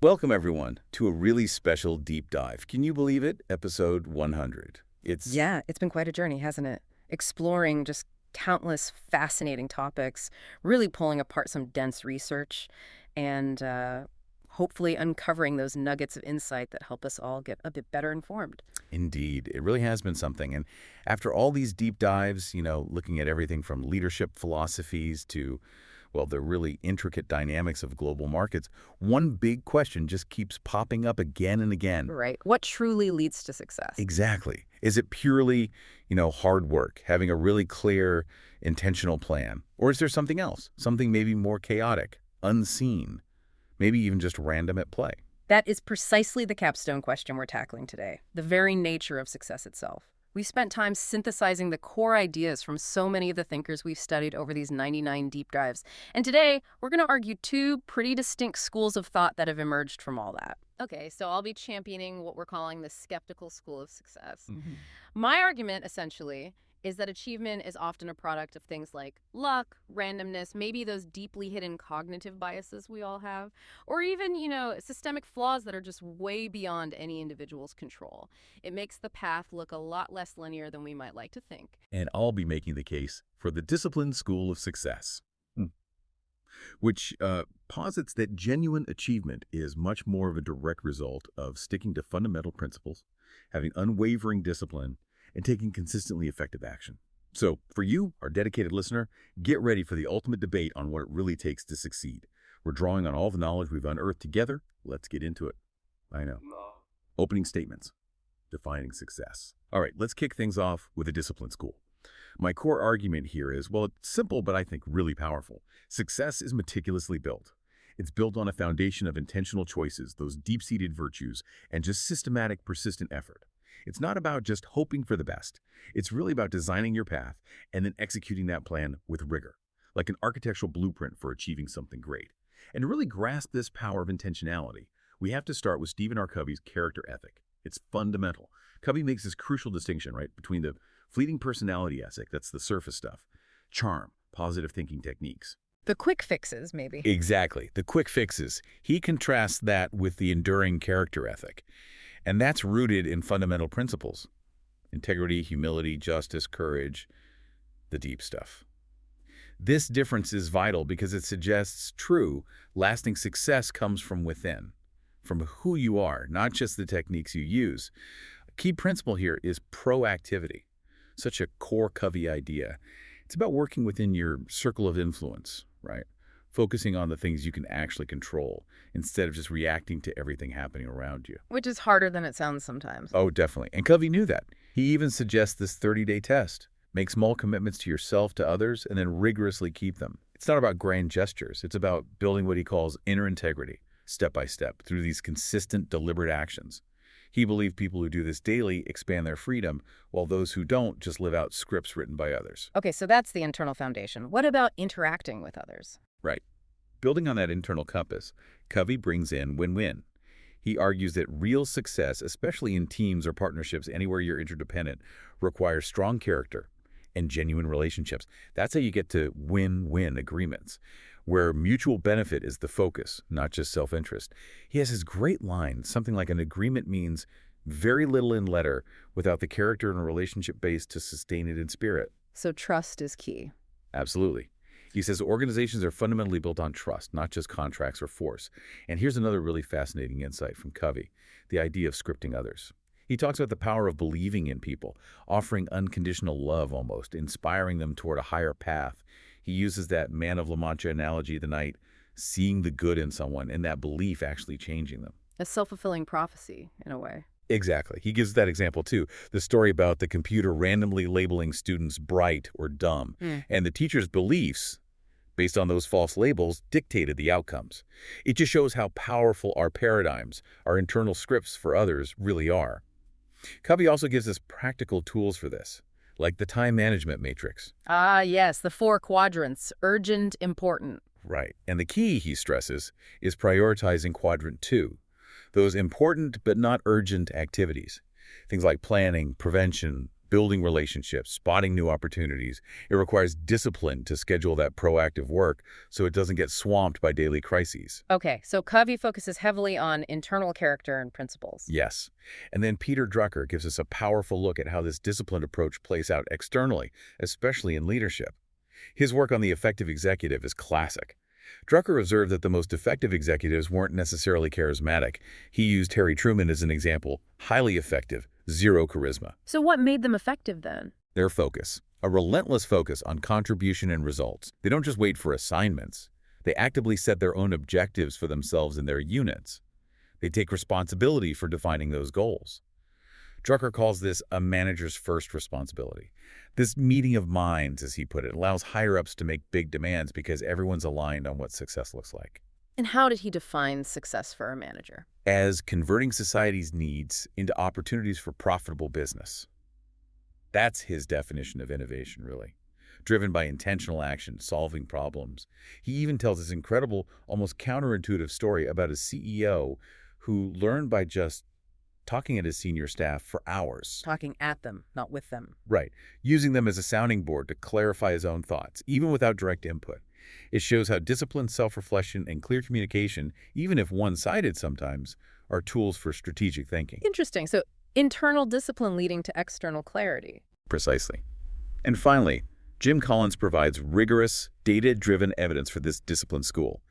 Welcome, everyone, to a really special deep dive. Can you believe it? Episode 100. It's Yeah, it's been quite a journey, hasn't it? Exploring just countless fascinating topics, really pulling apart some dense research, and hopefully uncovering those nuggets of insight that help us all get a bit better informed. indeed, it really has been something. And after all these deep dives, looking at everything from leadership philosophies to, well, the really intricate dynamics of global markets, one big question just keeps popping up again and again. Right. What truly leads to success? Exactly. Is it purely, hard work, having a really clear, intentional plan? Or is there something else, something maybe more chaotic, unseen, maybe even just random at play? That is precisely the capstone question we're tackling today, the very nature of success itself. We spent time synthesizing the core ideas from so many of the thinkers we've studied over these 99 deep dives. And today, we're going to argue two pretty distinct schools of thought that have emerged from all that. Okay, so I'll be championing what we're calling the skeptical school of success. My argument, essentially, is that achievement is often a product of things like luck, randomness, maybe those deeply hidden cognitive biases we all have, or even, systemic flaws that are just way beyond any individual's control. It makes the path look a lot less linear than we might like to think. And I'll be making the case for the disciplined school of success, which posits that genuine achievement is much more of a direct result of sticking to fundamental principles, having unwavering discipline, and taking consistently effective action. So, for you, our dedicated listener, get ready for the ultimate debate on what it really takes to succeed. We're drawing on all the knowledge we've unearthed together. Let's get into it. I know. Opening statements. Defining success. All right, let's kick things off with a discipline school. My core argument here is, well, it's simple, but I think really powerful. Success is meticulously built. It's built on a foundation of intentional choices, those deep-seated virtues, and just systematic, persistent effort. It's not about just hoping for the best. It's really about designing your path and then executing that plan with rigor, like an architectural blueprint for achieving something great. And to really grasp this power of intentionality, we have to start with Stephen R. Covey's character ethic. It's fundamental. Covey makes this crucial distinction, right, between the fleeting personality ethic, that's the surface stuff, charm, positive thinking techniques. The quick fixes, maybe. Exactly, the quick fixes. He contrasts that with the enduring character ethic. And that's rooted in fundamental principles: integrity, humility, justice, courage, the deep stuff. This difference is vital because it suggests true, lasting success comes from within, from who you are, not just the techniques you use. A key principle here is proactivity, such a core Covey idea. It's about working within your circle of influence, right? Focusing on the things you can actually control instead of just reacting to everything happening around you. Which is harder than it sounds sometimes. Oh, definitely. And Covey knew that. He even suggests this 30-day test. Make small commitments to yourself, to others, and then rigorously keep them. It's not about grand gestures. It's about building what he calls inner integrity, step by step, through these consistent, deliberate actions. He believed people who do this daily expand their freedom, while those who don't just live out scripts written by others. Okay, so that's the internal foundation. What about interacting with others? Right. Building on that internal compass, Covey brings in win-win. He argues that real success, especially in teams or partnerships anywhere you're interdependent, requires strong character and genuine relationships. That's how you get to win-win agreements, where mutual benefit is the focus, not just self-interest. He has his great line, something like an agreement means very little in letter without the character and relationship base to sustain it in spirit. So trust is key. Absolutely. He says organizations are fundamentally built on trust, not just contracts or force. And here's another really fascinating insight from Covey, the idea of scripting others. He talks about the power of believing in people, offering unconditional love almost, inspiring them toward a higher path. He uses that man of La Mancha analogy of the night, seeing the good in someone and that belief actually changing them. A self-fulfilling prophecy, in a way. Exactly. He gives that example too, the story about the computer randomly labeling students bright or dumb, and the teacher's beliefs based on those false labels, dictated the outcomes. It just shows how powerful our paradigms, our internal scripts for others, really are. Covey also gives us practical tools for this, like the time management matrix. Ah, yes, the 4 quadrants, urgent, important. Right. And the key, he stresses, is prioritizing quadrant 2, those important but not urgent activities. Things like planning, prevention, building relationships, spotting new opportunities. It requires discipline to schedule that proactive work so it doesn't get swamped by daily crises. Okay, so Covey focuses heavily on internal character and principles. Yes. And then Peter Drucker gives us a powerful look at how this disciplined approach plays out externally, especially in leadership. His work on the effective executive is classic. Drucker observed that the most effective executives weren't necessarily charismatic. He used Harry Truman as an example, highly effective, zero charisma. So what made them effective then? Their focus, a relentless focus on contribution and results. They don't just wait for assignments. They actively set their own objectives for themselves and their units. They take responsibility for defining those goals. Drucker calls this a manager's first responsibility. This meeting of minds, as he put it, allows higher-ups to make big demands because everyone's aligned on what success looks like. And how did he define success for a manager? As converting society's needs into opportunities for profitable business. That's his definition of innovation, really. Driven by intentional action, solving problems. He even tells this incredible, almost counterintuitive story about a CEO who learned by just talking at his senior staff for hours. Talking at them, not with them. Right. Using them as a sounding board to clarify his own thoughts, even without direct input. It shows how discipline, self-reflection, and clear communication, even if one-sided sometimes, are tools for strategic thinking. Interesting. So internal discipline leading to external clarity. Precisely. And finally, Jim Collins provides rigorous, data-driven evidence for this discipline school.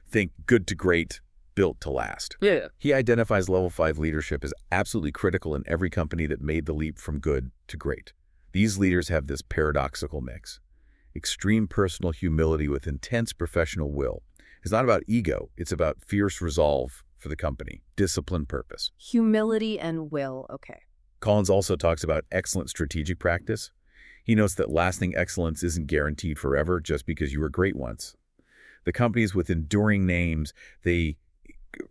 Think good to great, built to last. Yeah. He identifies level 5 leadership as absolutely critical in every company that made the leap from good to great. These leaders have this paradoxical mix. Extreme personal humility with intense professional will. It's not about ego, it's about fierce resolve for the company, discipline, purpose. Humility and will, okay. Collins also talks about excellent strategic practice. He notes that lasting excellence isn't guaranteed forever just because you were great once. The companies with enduring names, they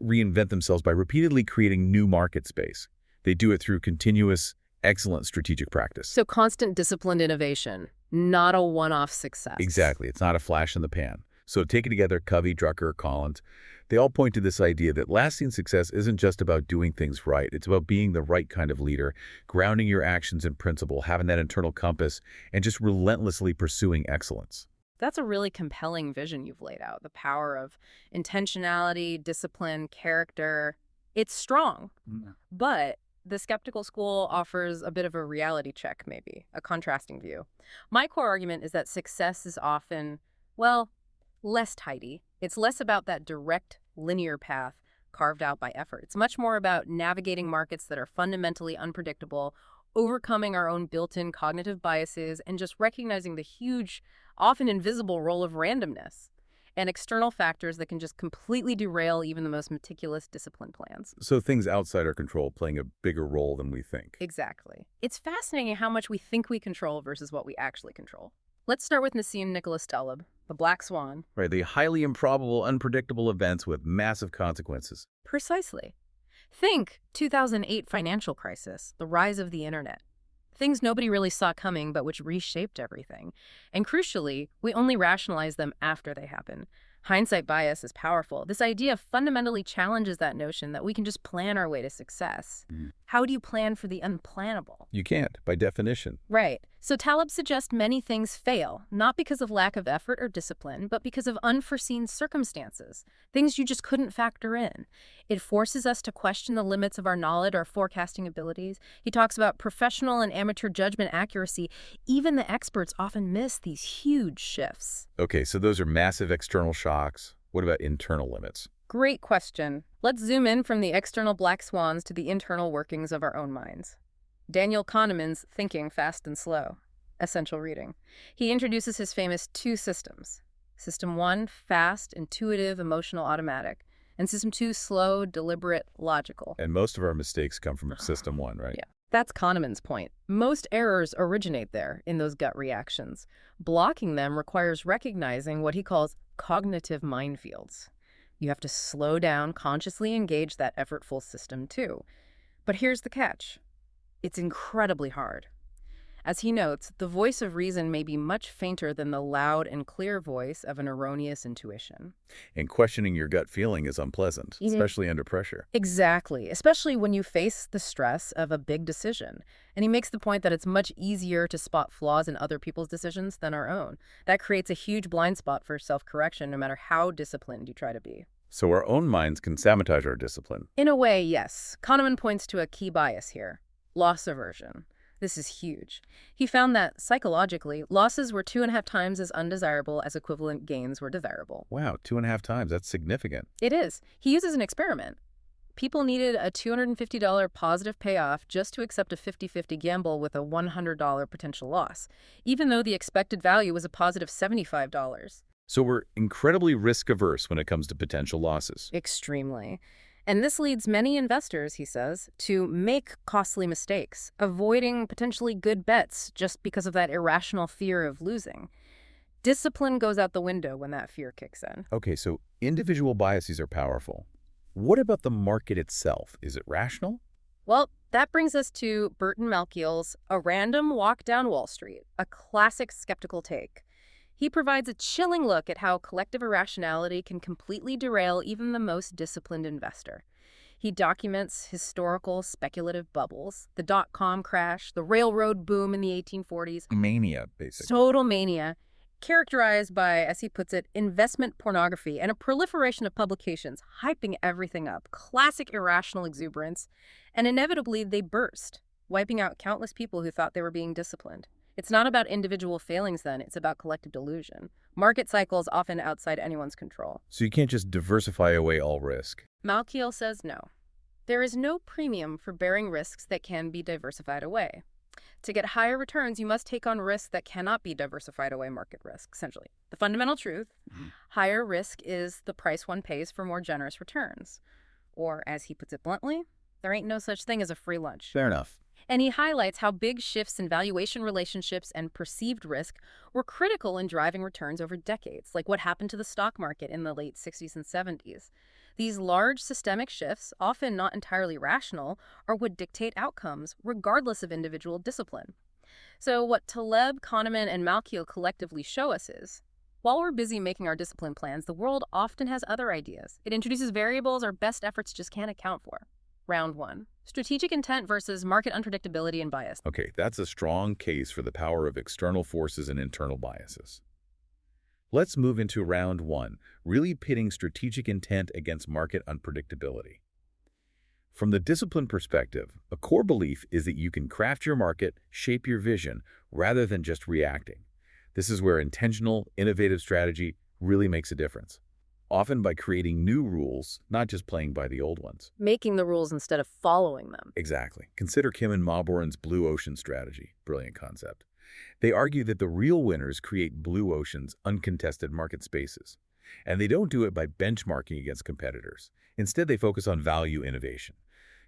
reinvent themselves by repeatedly creating new market space. They do it through continuous, excellent strategic practice. So constant disciplined innovation, not a one-off success. Exactly. It's not a flash in the pan. So taken together, Covey, Drucker, Collins, they all point to this idea that lasting success isn't just about doing things right. It's about being the right kind of leader, grounding your actions in principle, having that internal compass, and just relentlessly pursuing excellence. That's a really compelling vision you've laid out. The power of intentionality, discipline, character. It's strong, but the skeptical school offers a bit of a reality check, maybe, a contrasting view. My core argument is that success is often, well, less tidy. It's less about that direct, linear path carved out by effort. It's much more about navigating markets that are fundamentally unpredictable, overcoming our own built-in cognitive biases, and just recognizing the huge, often invisible role of randomness and external factors that can just completely derail even the most meticulous discipline plans. So things outside our control playing a bigger role than we think. Exactly. It's fascinating how much we think we control versus what we actually control. Let's start with Nassim Nicholas Taleb, the black swan. Right, the highly improbable, unpredictable events with massive consequences. Precisely. Think 2008 financial crisis, the rise of the internet. Things nobody really saw coming, but which reshaped everything. And crucially, we only rationalize them after they happen. Hindsight bias is powerful. This idea fundamentally challenges that notion that we can just plan our way to success. How do you plan for the unplannable? You can't, by definition. Right. So Taleb suggests many things fail, not because of lack of effort or discipline, but because of unforeseen circumstances, things you just couldn't factor in. It forces us to question the limits of our knowledge or forecasting abilities. He talks about professional and amateur judgment accuracy. Even the experts often miss these huge shifts. Okay, so those are massive external shocks. What about internal limits? Great question. Let's zoom in from the external black swans to the internal workings of our own minds. Daniel Kahneman's Thinking Fast and Slow, essential reading. He introduces his famous two systems. System 1, fast, intuitive, emotional, automatic. And System 2, slow, deliberate, logical. And most of our mistakes come from System 1, right? Yeah. That's Kahneman's point. Most errors originate there, in those gut reactions. Blocking them requires recognizing what he calls cognitive minefields. You have to slow down, consciously engage that effortful system too. But here's the catch. It's incredibly hard. As he notes, the voice of reason may be much fainter than the loud and clear voice of an erroneous intuition. And questioning your gut feeling is unpleasant, Mhm. especially under pressure. Exactly, especially when you face the stress of a big decision. And he makes the point that it's much easier to spot flaws in other people's decisions than our own. That creates a huge blind spot for self-correction, no matter how disciplined you try to be. So our own minds can sabotage our discipline. In a way, yes. Kahneman points to a key bias here: loss aversion. This is huge. He found that, psychologically, losses were 2.5 times as undesirable as equivalent gains were desirable. Wow, 2.5 times. That's significant. It is. He uses an experiment. People needed a $250 positive payoff just to accept a 50-50 gamble with a $100 potential loss, even though the expected value was a positive $75. So we're incredibly risk-averse when it comes to potential losses. Extremely. And this leads many investors, he says, to make costly mistakes, avoiding potentially good bets just because of that irrational fear of losing. Discipline goes out the window when that fear kicks in. Okay, so individual biases are powerful. What about the market itself? Is it rational? Well, that brings us to Burton Malkiel's A Random Walk Down Wall Street, a classic skeptical take. He provides a chilling look at how collective irrationality can completely derail even the most disciplined investor. He documents historical speculative bubbles, the dot-com crash, the railroad boom in the 1840s, Mania, basically. total mania, characterized by, as he puts it, investment pornography and a proliferation of publications hyping everything up, classic irrational exuberance, and inevitably they burst, wiping out countless people who thought they were being disciplined. It's not about individual failings then, it's about collective delusion. Market cycles often outside anyone's control. So you can't just diversify away all risk. Malkiel says no. There is no premium for bearing risks that can be diversified away. To get higher returns, you must take on risks that cannot be diversified away, market risk, essentially. The fundamental truth, higher risk is the price one pays for more generous returns. Or, as he puts it bluntly, there ain't no such thing as a free lunch. Fair enough. And he highlights how big shifts in valuation relationships and perceived risk were critical in driving returns over decades, like what happened to the stock market in the late 60s and 70s. These large systemic shifts, often not entirely rational, are what dictate outcomes, regardless of individual discipline. So what Taleb, Kahneman, and Malkiel collectively show us is, while we're busy making our discipline plans, the world often has other ideas. It introduces variables our best efforts just can't account for. Round 1. Strategic intent versus market unpredictability and bias. Okay, that's a strong case for the power of external forces and internal biases. Let's move into round 1, really pitting strategic intent against market unpredictability. From the discipline perspective, a core belief is that you can craft your market, shape your vision, rather than just reacting. This is where intentional, innovative strategy really makes a difference. Often by creating new rules, not just playing by the old ones. Making the rules instead of following them. Exactly. Consider Kim and Mauborin's blue ocean strategy. Brilliant concept. They argue that the real winners create blue oceans, uncontested market spaces. And they don't do it by benchmarking against competitors. Instead, they focus on value innovation,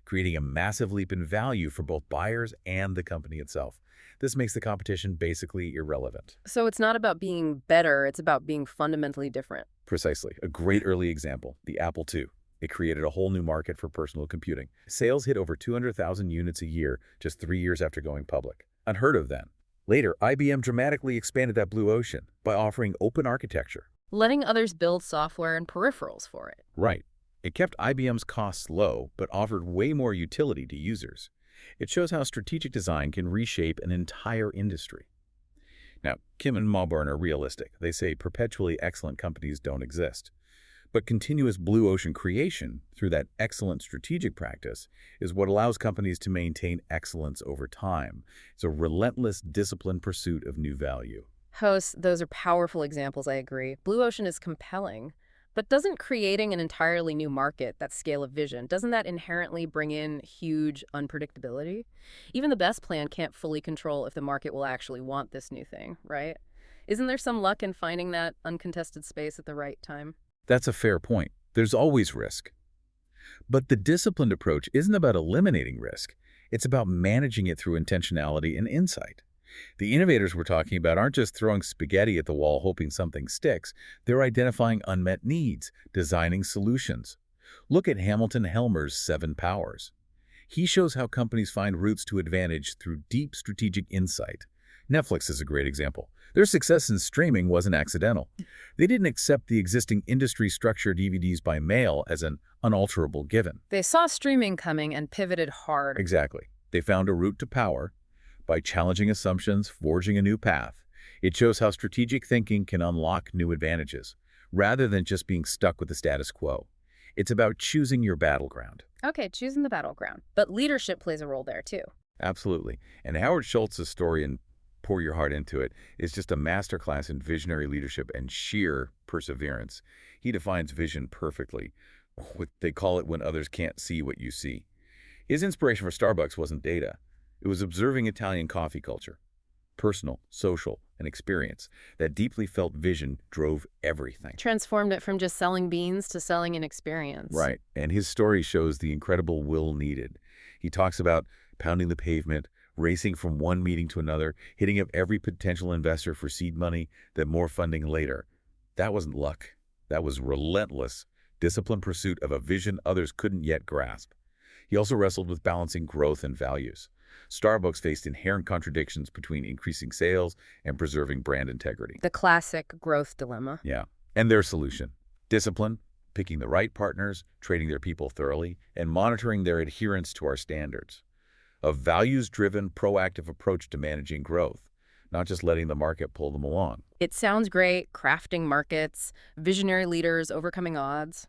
creating a massive leap in value for both buyers and the company itself. This makes the competition basically irrelevant. So it's not about being better, it's about being fundamentally different. Precisely. A great early example, the Apple II. It created a whole new market for personal computing. Sales hit over 200,000 units a year just 3 years after going public. Unheard of then. Later, IBM dramatically expanded that blue ocean by offering open architecture. Letting others build software and peripherals for it. Right. It kept IBM's costs low, but offered way more utility to users. It shows how strategic design can reshape an entire industry. Now, Kim and Mauborin are realistic. They say perpetually excellent companies don't exist. But continuous blue ocean creation, through that excellent strategic practice, is what allows companies to maintain excellence over time. It's a relentless, disciplined pursuit of new value. Hosts, those are powerful examples, I agree. Blue ocean is compelling. But doesn't creating an entirely new market, that scale of vision, doesn't that inherently bring in huge unpredictability? Even the best plan can't fully control if the market will actually want this new thing, right? Isn't there some luck in finding that uncontested space at the right time? That's a fair point. There's always risk. But the disciplined approach isn't about eliminating risk. It's about managing it through intentionality and insight. The innovators we're talking about aren't just throwing spaghetti at the wall hoping something sticks. They're identifying unmet needs, designing solutions. Look at Hamilton Helmer's 7 Powers. He shows how companies find routes to advantage through deep strategic insight. Netflix is a great example. Their success in streaming wasn't accidental. They didn't accept the existing industry structure DVDs by mail as an unalterable given. They saw streaming coming and pivoted hard. Exactly. They found a route to power by challenging assumptions, forging a new path. It shows how strategic thinking can unlock new advantages, rather than just being stuck with the status quo. It's about choosing your battleground. Okay, choosing the battleground. But leadership plays a role there, too. Absolutely. And Howard Schultz's story in Pour Your Heart Into It is just a masterclass in visionary leadership and sheer perseverance. He defines vision perfectly. They call it when others can't see what you see. His inspiration for Starbucks wasn't data. It was observing Italian coffee culture. Personal, social, and experience. That deeply felt vision drove everything. Transformed it from just selling beans to selling an experience. Right. And his story shows the incredible will needed. He talks about pounding the pavement, racing from one meeting to another, hitting up every potential investor for seed money, then more funding later. That wasn't luck. That was relentless, disciplined pursuit of a vision others couldn't yet grasp. He also wrestled with balancing growth and values. Starbucks faced inherent contradictions between increasing sales and preserving brand integrity. The classic growth dilemma. Yeah. And their solution: discipline, picking the right partners, training their people thoroughly, and monitoring their adherence to our standards. A values-driven, proactive approach to managing growth, not just letting the market pull them along. It sounds great, crafting markets, visionary leaders overcoming odds.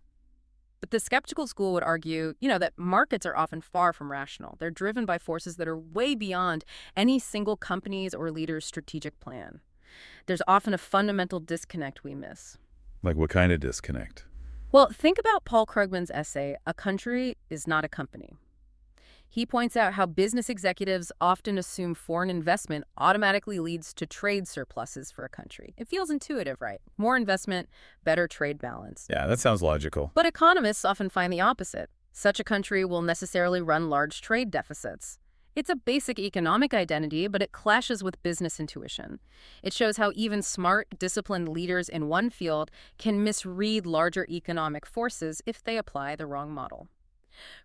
But the skeptical school would argue, that markets are often far from rational. They're driven by forces that are way beyond any single company's or leader's strategic plan. There's often a fundamental disconnect we miss. Like what kind of disconnect? Well, think about Paul Krugman's essay, A Country is Not a Company. He points out how business executives often assume foreign investment automatically leads to trade surpluses for a country. It feels intuitive, right? More investment, better trade balance. Yeah, that sounds logical. But economists often find the opposite. Such a country will necessarily run large trade deficits. It's a basic economic identity, but it clashes with business intuition. It shows how even smart, disciplined leaders in one field can misread larger economic forces if they apply the wrong model.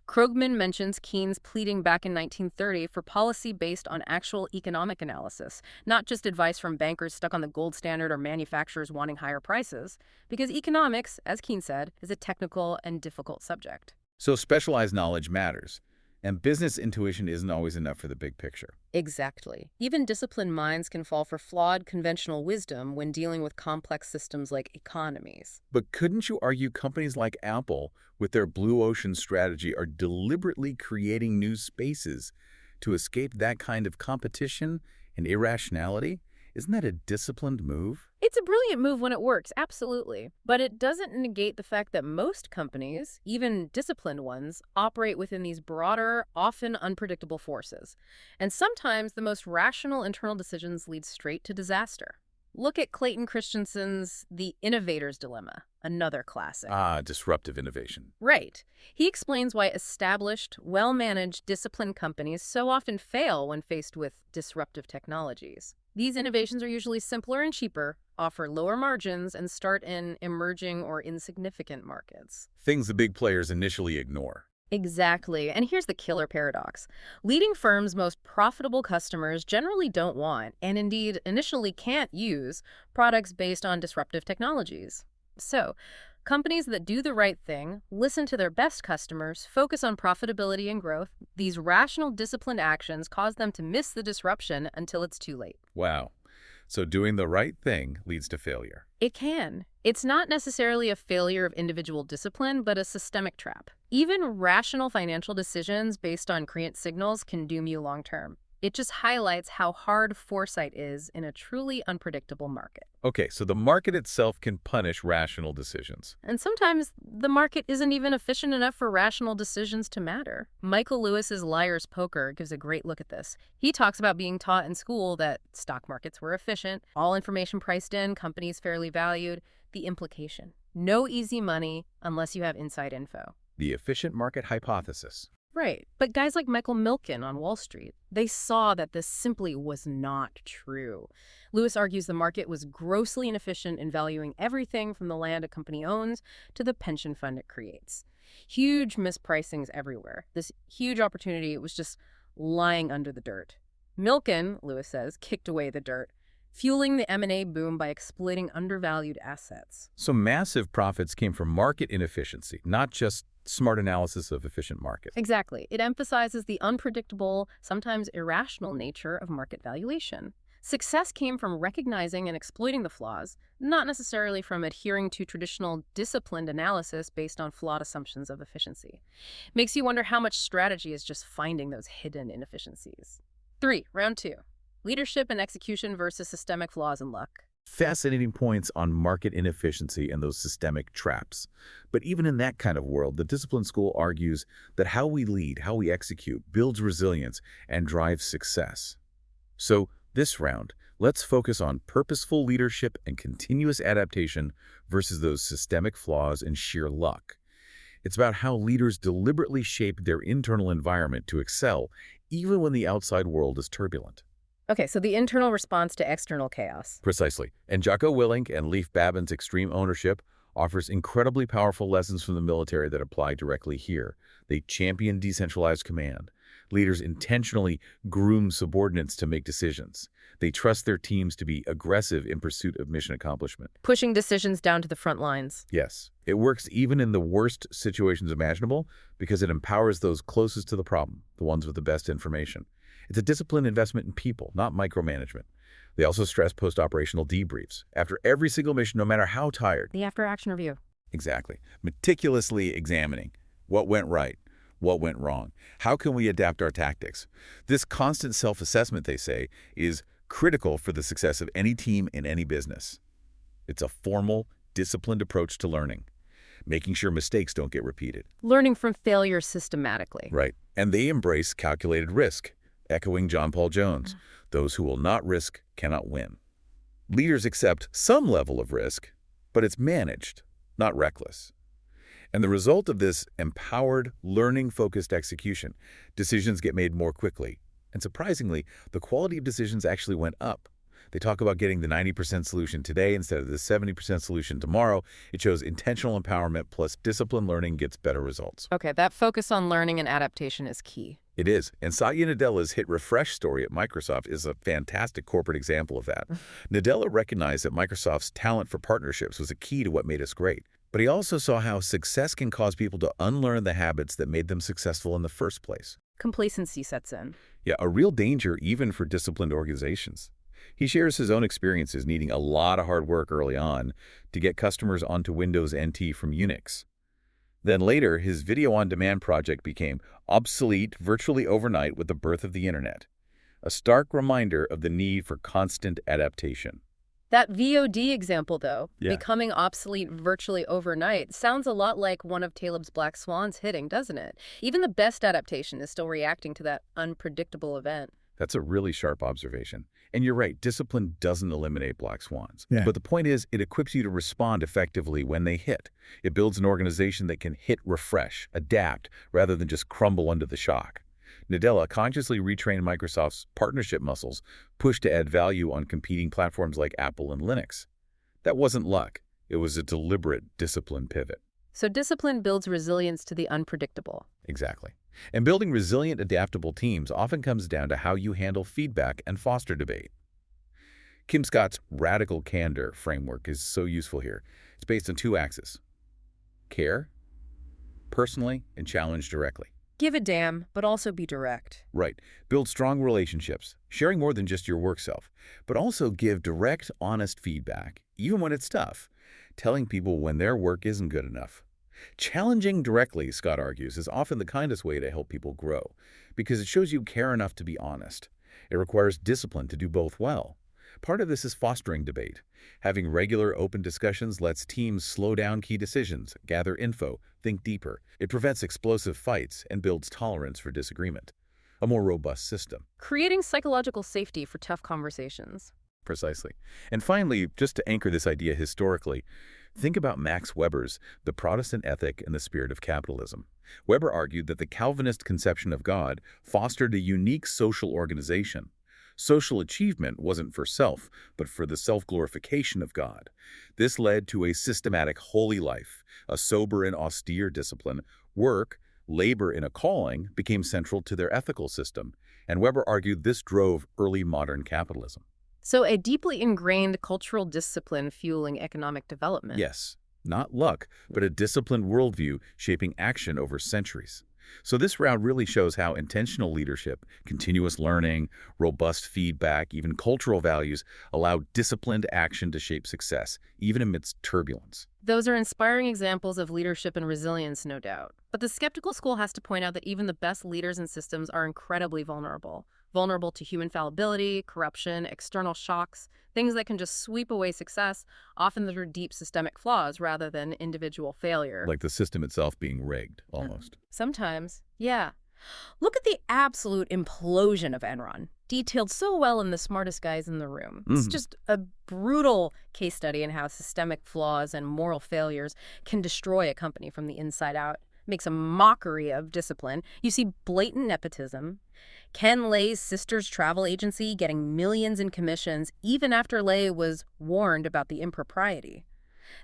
Krugman mentions Keynes pleading back in 1930 for policy based on actual economic analysis, not just advice from bankers stuck on the gold standard or manufacturers wanting higher prices, because economics, as Keynes said, is a technical and difficult subject. So specialized knowledge matters, and business intuition isn't always enough for the big picture. Exactly. Even disciplined minds can fall for flawed conventional wisdom when dealing with complex systems like economies. But couldn't you argue companies like Apple, with their blue ocean strategy, are deliberately creating new spaces to escape that kind of competition and irrationality? Isn't that a disciplined move? It's a brilliant move when it works, absolutely. But it doesn't negate the fact that most companies, even disciplined ones, operate within these broader, often unpredictable forces. And sometimes the most rational internal decisions lead straight to disaster. Look at Clayton Christensen's The Innovator's Dilemma, another classic. Disruptive innovation. Right. He explains why established, well-managed, disciplined companies so often fail when faced with disruptive technologies. These innovations are usually simpler and cheaper, offer lower margins, and start in emerging or insignificant markets. Things the big players initially ignore. Exactly. And here's the killer paradox. Leading firms' most profitable customers generally don't want, and indeed initially can't use, products based on disruptive technologies. So, companies that do the right thing, listen to their best customers, focus on profitability and growth, these rational, disciplined actions cause them to miss the disruption until it's too late. Wow. So doing the right thing leads to failure. It can. It's not necessarily a failure of individual discipline, but a systemic trap. Even rational financial decisions based on creant signals can doom you long-term. It just highlights how hard foresight is in a truly unpredictable market. Okay, so the market itself can punish rational decisions. And sometimes the market isn't even efficient enough for rational decisions to matter. Michael Lewis's Liar's Poker gives a great look at this. He talks about being taught in school that stock markets were efficient, all information priced in, companies fairly valued. The implication: no easy money unless you have inside info. The efficient market hypothesis. Right. But guys like Michael Milken on Wall Street, they saw that this simply was not true. Lewis argues the market was grossly inefficient in valuing everything from the land a company owns to the pension fund it creates. Huge mispricings everywhere. This huge opportunity was just lying under the dirt. Milken, Lewis says, kicked away the dirt, fueling the M&A boom by exploiting undervalued assets. So massive profits came from market inefficiency, not just smart analysis of efficient markets. Exactly. It emphasizes the unpredictable, sometimes irrational nature of market valuation. Success came from recognizing and exploiting the flaws, not necessarily from adhering to traditional disciplined analysis based on flawed assumptions of efficiency. Makes you wonder how much strategy is just finding those hidden inefficiencies. 3. Round 2. Leadership and execution versus systemic flaws and luck. Fascinating points on market inefficiency and those systemic traps. But even in that kind of world, the discipline school argues that how we lead, how we execute, builds resilience and drives success. So, this round, let's focus on purposeful leadership and continuous adaptation versus those systemic flaws and sheer luck. It's about how leaders deliberately shape their internal environment to excel, even when the outside world is turbulent. Okay, so the internal response to external chaos. Precisely. And Jocko Willink and Leif Babin's Extreme Ownership offers incredibly powerful lessons from the military that apply directly here. They champion decentralized command. Leaders intentionally groom subordinates to make decisions. They trust their teams to be aggressive in pursuit of mission accomplishment. Pushing decisions down to the front lines. Yes, it works even in the worst situations imaginable because it empowers those closest to the problem, the ones with the best information. It's a disciplined investment in people, not micromanagement. They also stress post-operational debriefs after every single mission, no matter how tired. The after-action review. Exactly. Meticulously examining what went right, what went wrong. How can we adapt our tactics? This constant self-assessment, they say, is critical for the success of any team in any business. It's a formal, disciplined approach to learning, making sure mistakes don't get repeated. Learning from failure systematically. Right. And they embrace calculated risk, echoing John Paul Jones. Those who will not risk cannot win. Leaders accept some level of risk, but it's managed, not reckless. And the result of this empowered, learning-focused execution, decisions get made more quickly. And surprisingly, the quality of decisions actually went up. They talk about getting the 90% solution today instead of the 70% solution tomorrow. It shows intentional empowerment plus disciplined learning gets better results. Okay, that focus on learning and adaptation is key. It is. And Satya Nadella's hit refresh story at Microsoft is a fantastic corporate example of that. Nadella recognized that Microsoft's talent for partnerships was a key to what made us great. But he also saw how success can cause people to unlearn the habits that made them successful in the first place. Complacency sets in. Yeah, a real danger even for disciplined organizations. He shares his own experiences needing a lot of hard work early on to get customers onto Windows NT from Unix. Then later, his video-on-demand project became obsolete virtually overnight with the birth of the Internet, a stark reminder of the need for constant adaptation. That VOD example, though, becoming obsolete virtually overnight, sounds a lot like one of Taleb's black swans hitting, doesn't it? Even the best adaptation is still reacting to that unpredictable event. That's a really sharp observation. And you're right, discipline doesn't eliminate black swans. But the point is, it equips you to respond effectively when they hit. It builds an organization that can hit refresh, adapt, rather than just crumble under the shock. Nadella consciously retrained Microsoft's partnership muscles, pushed to add value on competing platforms like Apple and Linux. That wasn't luck. It was a deliberate, disciplined pivot. So discipline builds resilience to the unpredictable. Exactly. And building resilient, adaptable teams often comes down to how you handle feedback and foster debate. Kim Scott's radical candor framework is so useful here. It's based on two axes: care, personally, and challenge directly. Give a damn, but also be direct. Right. Build strong relationships, sharing more than just your work self, but also give direct, honest feedback, even when it's tough, telling people when their work isn't good enough. Challenging directly, Scott argues, is often the kindest way to help people grow, because it shows you care enough to be honest. It requires discipline to do both well. Part of this is fostering debate. Having regular, open discussions lets teams slow down key decisions, gather info, think deeper. It prevents explosive fights and builds tolerance for disagreement. A more robust system. Creating psychological safety for tough conversations. Precisely. And finally, just to anchor this idea historically, think about Max Weber's The Protestant Ethic and the Spirit of Capitalism. Weber argued that the Calvinist conception of God fostered a unique social organization. Social achievement wasn't for self, but for the self-glorification of God. This led to a systematic holy life, a sober and austere discipline. Work, labor in a calling, became central to their ethical system, and Weber argued this drove early modern capitalism. So a deeply ingrained cultural discipline fueling economic development. Yes, not luck, but a disciplined worldview shaping action over centuries. So this round really shows how intentional leadership, continuous learning, robust feedback, even cultural values allow disciplined action to shape success, even amidst turbulence. Those are inspiring examples of leadership and resilience, no doubt. But the skeptical school has to point out that even the best leaders and systems are incredibly vulnerable. Vulnerable to human fallibility, corruption, external shocks, things that can just sweep away success, often through deep systemic flaws rather than individual failure. Like the system itself being rigged, almost. Sometimes, yeah. Look at the absolute implosion of Enron, detailed so well in The Smartest Guys in the Room. It's just a brutal case study in how systemic flaws and moral failures can destroy a company from the inside out. Makes a mockery of discipline. You see blatant nepotism. Ken Lay's sister's travel agency getting millions in commissions even after Lay was warned about the impropriety.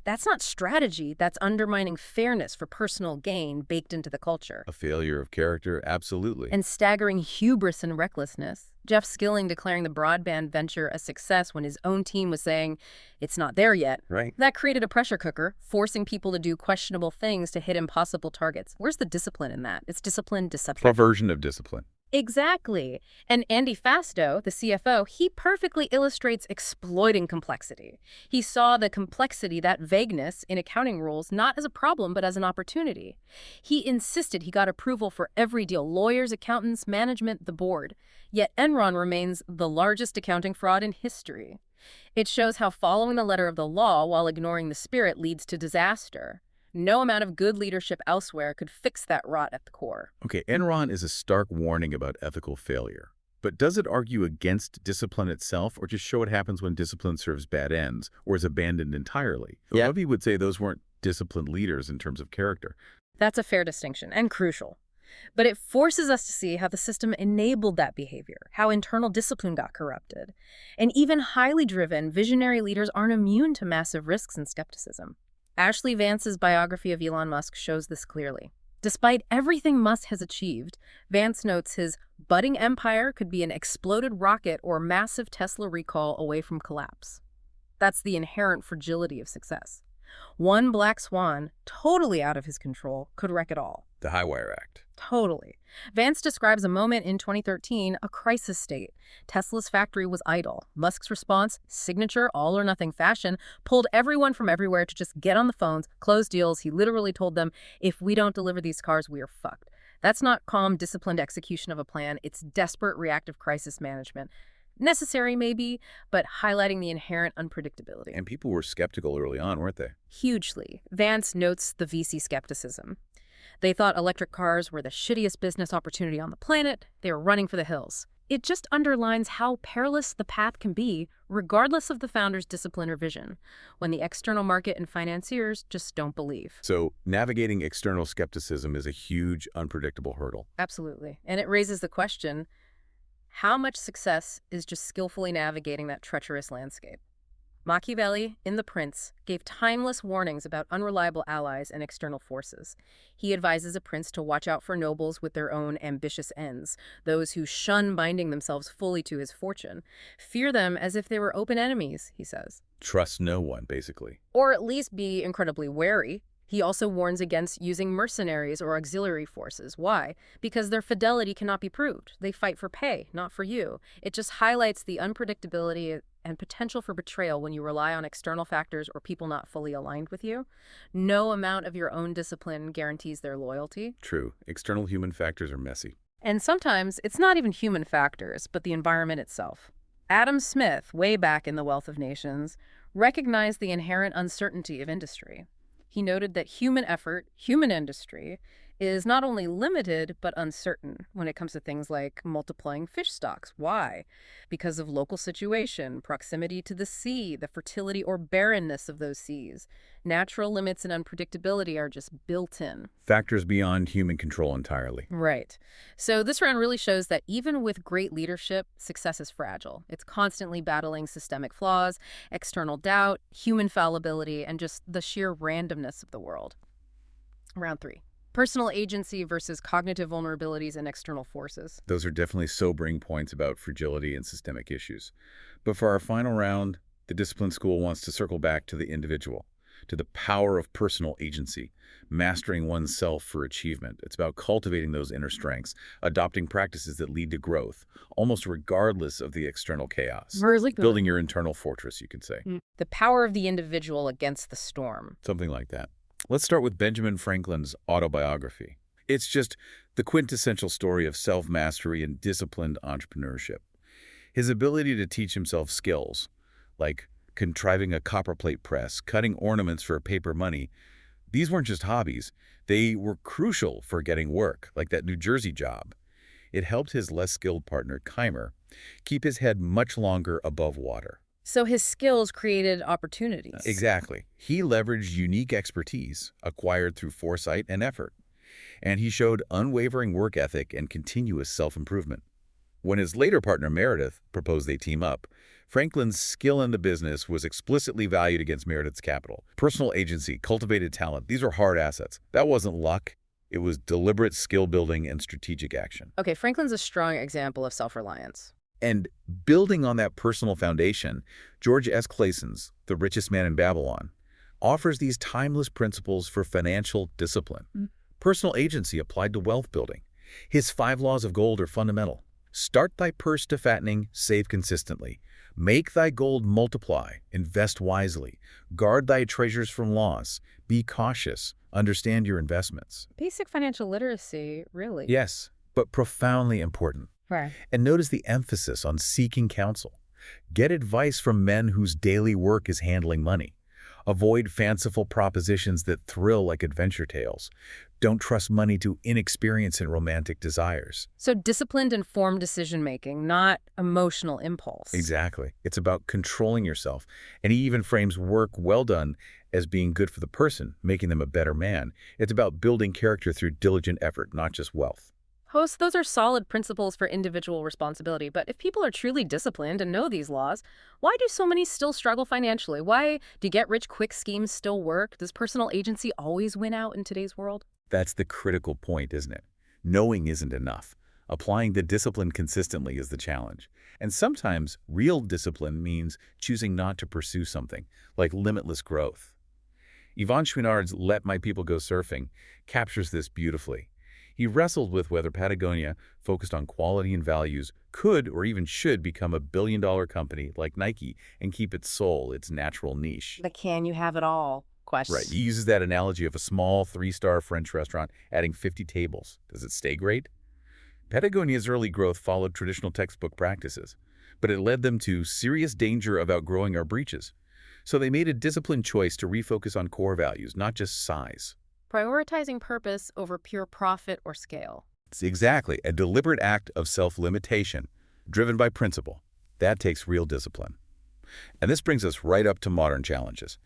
That's not strategy, that's undermining fairness for personal gain baked into the culture. A failure of character, absolutely. And staggering hubris and recklessness. Jeff Skilling declaring the broadband venture a success when his own team was saying, it's not there yet. Right. That created a pressure cooker, forcing people to do questionable things to hit impossible targets. Where's the discipline in that? It's discipline deception. Perversion of discipline. Exactly. And Andy Fasto, the CFO, he perfectly illustrates exploiting complexity. He saw the complexity, that vagueness in accounting rules, not as a problem, but as an opportunity. He insisted he got approval for every deal, lawyers, accountants, management, the board. Yet Enron remains the largest accounting fraud in history. It shows how following the letter of the law while ignoring the spirit leads to disaster. No amount of good leadership elsewhere could fix that rot at the core. Okay, Enron is a stark warning about ethical failure. But does it argue against discipline itself, or just show what happens when discipline serves bad ends, or is abandoned entirely? Yeah. Covey would say those weren't disciplined leaders in terms of character. That's a fair distinction, and crucial. But it forces us to see how the system enabled that behavior, how internal discipline got corrupted. And even highly driven, visionary leaders aren't immune to massive risks and skepticism. Ashley Vance's biography of Elon Musk shows this clearly. Despite everything Musk has achieved, Vance notes his budding empire could be an exploded rocket or massive Tesla recall away from collapse. That's the inherent fragility of success. One black swan, totally out of his control, could wreck it all. The Highwire Act. Totally. Vance describes a moment in 2013, a crisis state. Tesla's factory was idle. Musk's response, signature all-or-nothing fashion, pulled everyone from everywhere to just get on the phones, close deals. He literally told them, if we don't deliver these cars, we are fucked. That's not calm, disciplined execution of a plan. It's desperate reactive crisis management. Necessary, maybe, but highlighting the inherent unpredictability. And people were skeptical early on, weren't they? Hugely. Vance notes the VC skepticism. They thought electric cars were the shittiest business opportunity on the planet. They were running for the hills. It just underlines how perilous the path can be, regardless of the founder's discipline or vision, when the external market and financiers just don't believe. So navigating external skepticism is a huge, unpredictable hurdle. Absolutely. And it raises the question, how much success is just skillfully navigating that treacherous landscape? Machiavelli, in The Prince, gave timeless warnings about unreliable allies and external forces. He advises a prince to watch out for nobles with their own ambitious ends, those who shun binding themselves fully to his fortune. Fear them as if they were open enemies, he says. Trust no one, basically. Or at least be incredibly wary. He also warns against using mercenaries or auxiliary forces. Why? Because their fidelity cannot be proved. They fight for pay, not for you. It just highlights the unpredictability and potential for betrayal when you rely on external factors or people not fully aligned with you. No amount of your own discipline guarantees their loyalty. True. External human factors are messy. And sometimes it's not even human factors, but the environment itself. Adam Smith, way back in The Wealth of Nations, recognized the inherent uncertainty of industry. He noted that human effort, human industry, is not only limited, but uncertain when it comes to things like multiplying fish stocks. Why? Because of local situation, proximity to the sea, the fertility or barrenness of those seas. Natural limits and unpredictability are just built in. Factors beyond human control entirely. Right. So this round really shows that even with great leadership, success is fragile. It's constantly battling systemic flaws, external doubt, human fallibility, and just the sheer randomness of the world. Round 3. Personal agency versus cognitive vulnerabilities and external forces. Those are definitely sobering points about fragility and systemic issues. But for our final round, the discipline school wants to circle back to the individual, to the power of personal agency, mastering oneself for achievement. It's about cultivating those inner strengths, adopting practices that lead to growth, almost regardless of the external chaos. Really good. Building your internal fortress, you can say. The power of the individual against the storm. Something like that. Let's start with Benjamin Franklin's autobiography. It's just the quintessential story of self-mastery and disciplined entrepreneurship. His ability to teach himself skills, like contriving a copperplate press, cutting ornaments for paper money, these weren't just hobbies. They were crucial for getting work, like that New Jersey job. It helped his less skilled partner, Kahneman, keep his head much longer above water. So his skills created opportunities. Exactly. He leveraged unique expertise acquired through foresight and effort. And he showed unwavering work ethic and continuous self-improvement. When his later partner, Meredith, proposed they team up, Franklin's skill in the business was explicitly valued against Meredith's capital. Personal agency, cultivated talent, these were hard assets. That wasn't luck. It was deliberate skill building and strategic action. Okay, Franklin's a strong example of self-reliance. And building on that personal foundation, George S. Clayson's The Richest Man in Babylon offers these timeless principles for financial discipline. Personal agency applied to wealth building. His 5 laws of gold are fundamental. Start thy purse to fattening, save consistently. Make thy gold multiply, invest wisely. Guard thy treasures from loss. Be cautious, understand your investments. Basic financial literacy, really. Yes, but profoundly important. Right. And notice the emphasis on seeking counsel. Get advice from men whose daily work is handling money. Avoid fanciful propositions that thrill like adventure tales. Don't trust money to inexperience and romantic desires. So disciplined, informed decision-making, not emotional impulse. Exactly. It's about controlling yourself. And he even frames work well done as being good for the person, making them a better man. It's about building character through diligent effort, not just wealth. Hosts, those are solid principles for individual responsibility, but if people are truly disciplined and know these laws, why do so many still struggle financially? Why do get-rich-quick schemes still work? Does personal agency always win out in today's world? That's the critical point, isn't it? Knowing isn't enough. Applying the discipline consistently is the challenge. And sometimes real discipline means choosing not to pursue something, like limitless growth. Yvon Chouinard's Let My People Go Surfing captures this beautifully. He wrestled with whether Patagonia, focused on quality and values, could or even should become a billion-dollar company like Nike and keep its soul, its natural niche. The can you have it all question. Right. He uses that analogy of a small 3-star French restaurant adding 50 tables. Does it stay great? Patagonia's early growth followed traditional textbook practices, but it led them to serious danger of outgrowing our breaches. So they made a disciplined choice to refocus on core values, not just size. Prioritizing purpose over pure profit or scale. It's exactly a deliberate act of self-limitation, driven by principle. That takes real discipline. And this brings us right up to modern challenges.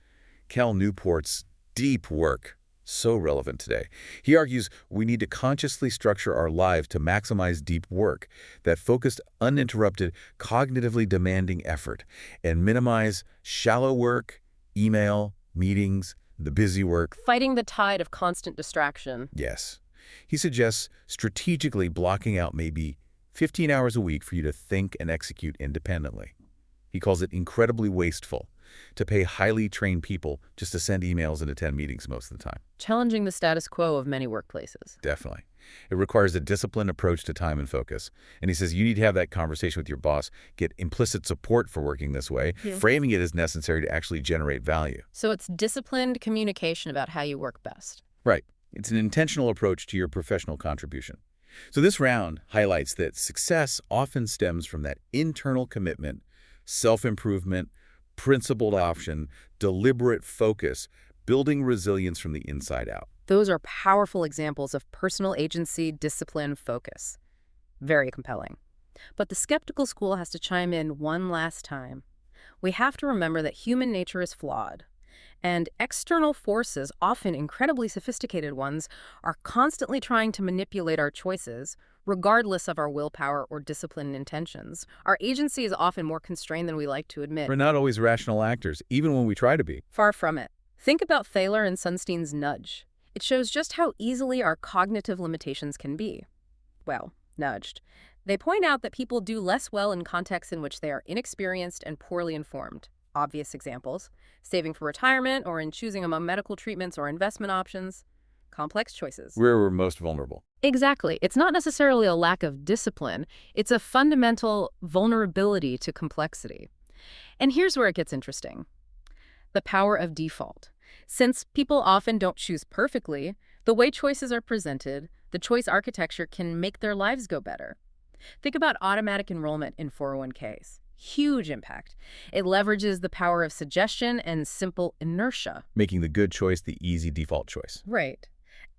Cal Newport's deep work, so relevant today. He argues we need to consciously structure our lives to maximize deep work, that focused, uninterrupted, cognitively demanding effort, and minimize shallow work, email, meetings, the busy work. Fighting the tide of constant distraction. Yes. He suggests strategically blocking out maybe 15 hours a week for you to think and execute independently. He calls it incredibly wasteful to pay highly trained people just to send emails and attend meetings most of the time. Challenging the status quo of many workplaces. Definitely. It requires a disciplined approach to time and focus. And he says you need to have that conversation with your boss, get implicit support for working this way, framing it as necessary to actually generate value. So it's disciplined communication about how you work best. Right. It's an intentional approach to your professional contribution. So this round highlights that success often stems from that internal commitment, self-improvement, principled option, deliberate focus, building resilience from the inside out. Those are powerful examples of personal agency, discipline, focus. Very compelling. But the skeptical school has to chime in one last time. We have to remember that human nature is flawed, and external forces, often incredibly sophisticated ones, are constantly trying to manipulate our choices, regardless of our willpower or disciplined intentions. Our agency is often more constrained than we like to admit. We're not always rational actors, even when we try to be. Far from it. Think about Thaler and Sunstein's nudge. It shows just how easily our cognitive limitations can be. Well, nudged. They point out that people do less well in contexts in which they are inexperienced and poorly informed. Obvious examples: saving for retirement or in choosing among medical treatments or investment options. Complex choices. Where we're most vulnerable. Exactly. It's not necessarily a lack of discipline. It's a fundamental vulnerability to complexity. And here's where it gets interesting. The power of default. Since people often don't choose perfectly, the way choices are presented, the choice architecture can make their lives go better. Think about automatic enrollment in 401ks. Huge impact. It leverages the power of suggestion and simple inertia. Making the good choice the easy default choice. Right.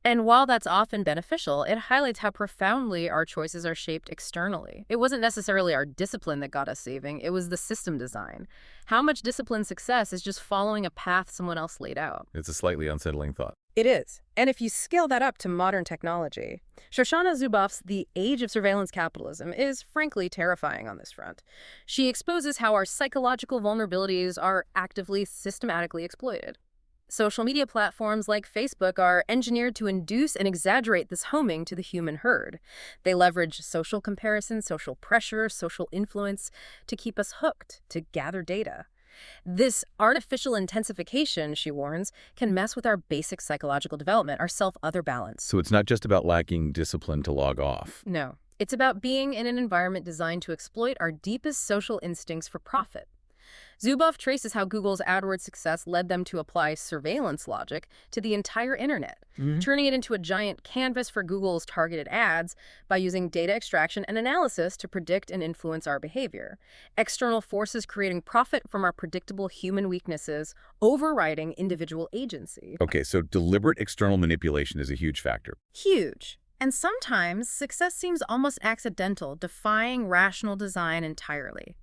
And while that's often beneficial, it highlights how profoundly our choices are shaped externally. It wasn't necessarily our discipline that got us saving, it was the system design. How much disciplined success is just following a path someone else laid out? It's a slightly unsettling thought. It is. And if you scale that up to modern technology, Shoshana Zuboff's The Age of Surveillance Capitalism is frankly terrifying on this front. She exposes how our psychological vulnerabilities are actively, systematically exploited. Social media platforms like Facebook are engineered to induce and exaggerate this homing to the human herd. They leverage social comparison, social pressure, social influence to keep us hooked, to gather data. This artificial intensification, she warns, can mess with our basic psychological development, our self-other balance. So it's not just about lacking discipline to log off. No. It's about being in an environment designed to exploit our deepest social instincts for profit. Zuboff traces how Google's AdWords success led them to apply surveillance logic to the entire internet, turning it into a giant canvas for Google's targeted ads by using data extraction and analysis to predict and influence our behavior. External forces creating profit from our predictable human weaknesses, overriding individual agency. Okay, so deliberate external manipulation is a huge factor. Huge. And sometimes success seems almost accidental, defying rational design entirely.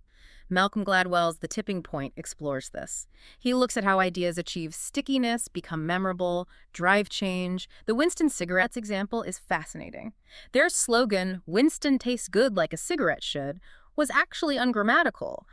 Malcolm Gladwell's The Tipping Point explores this. He looks at how ideas achieve stickiness, become memorable, drive change. The Winston cigarettes example is fascinating. Their slogan, "Winston tastes good like a cigarette should," was actually ungrammatical,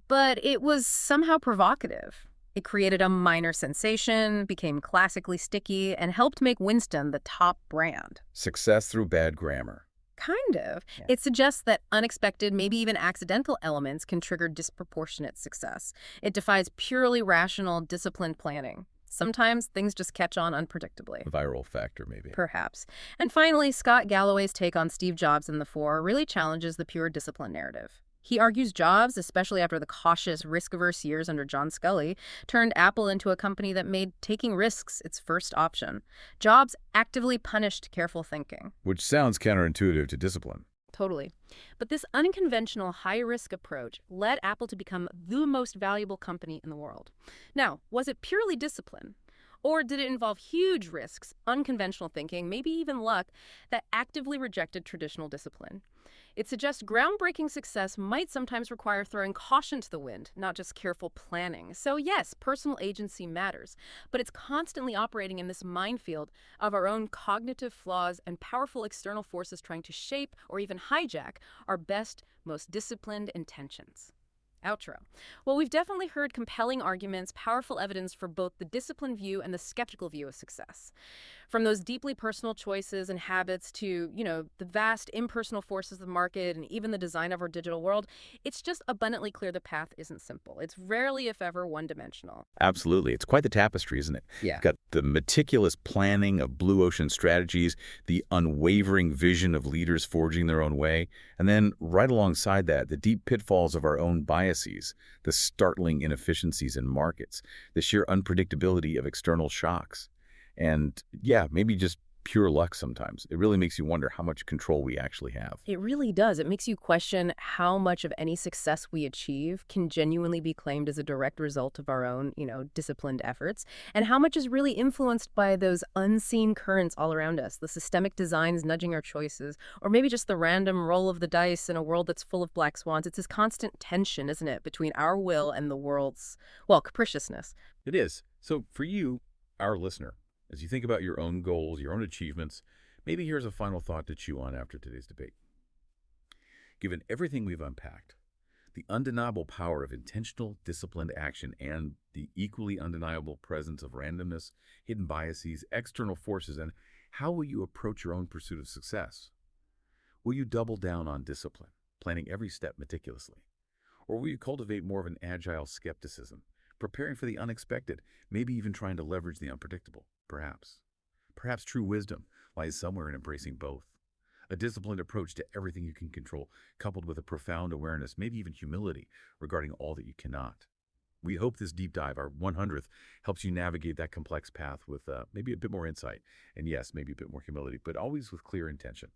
but it was somehow provocative. It created a minor sensation, became classically sticky, and helped make Winston the top brand. Success through bad grammar. Kind of. Yeah. It suggests that unexpected, maybe even accidental elements can trigger disproportionate success. It defies purely rational, disciplined planning. Sometimes things just catch on unpredictably. Viral factor, maybe. Perhaps. And finally, Scott Galloway's take on Steve Jobs in The Four really challenges the pure discipline narrative. He argues Jobs, especially after the cautious, risk-averse years under John Sculley, turned Apple into a company that made taking risks its first option. Jobs actively punished careful thinking. Which sounds counterintuitive to discipline. Totally. But this unconventional high-risk approach led Apple to become the most valuable company in the world. Now, was it purely discipline? Or did it involve huge risks, unconventional thinking, maybe even luck, that actively rejected traditional discipline? It suggests groundbreaking success might sometimes require throwing caution to the wind, not just careful planning. So yes, personal agency matters, but it's constantly operating in this minefield of our own cognitive flaws and powerful external forces trying to shape or even hijack our best, most disciplined intentions. Outro. Well, we've definitely heard compelling arguments, powerful evidence for both the disciplined view and the skeptical view of success. From those deeply personal choices and habits to, the vast impersonal forces of the market and even the design of our digital world, it's just abundantly clear the path isn't simple. It's rarely, if ever, one-dimensional. Absolutely. It's quite the tapestry, isn't it? Yeah. You've got the meticulous planning of blue ocean strategies, the unwavering vision of leaders forging their own way, and then right alongside that, the deep pitfalls of our own biases, the startling inefficiencies in markets, the sheer unpredictability of external shocks. And yeah, maybe just pure luck sometimes. It really makes you wonder how much control we actually have. It really does. It makes you question how much of any success we achieve can genuinely be claimed as a direct result of our own, disciplined efforts, and how much is really influenced by those unseen currents all around us, the systemic designs nudging our choices, or maybe just the random roll of the dice in a world that's full of black swans. It's this constant tension, isn't it, between our will and the world's, well, capriciousness. It is. So for you, our listener, as you think about your own goals, your own achievements, maybe here's a final thought to chew on after today's debate. Given everything we've unpacked, the undeniable power of intentional, disciplined action, and the equally undeniable presence of randomness, hidden biases, external forces, and how will you approach your own pursuit of success? Will you double down on discipline, planning every step meticulously? Or will you cultivate more of an agile skepticism, preparing for the unexpected, maybe even trying to leverage the unpredictable, perhaps? Perhaps true wisdom lies somewhere in embracing both. A disciplined approach to everything you can control, coupled with a profound awareness, maybe even humility, regarding all that you cannot. We hope this deep dive, our 100th, helps you navigate that complex path with maybe a bit more insight, and yes, maybe a bit more humility, but always with clear intention.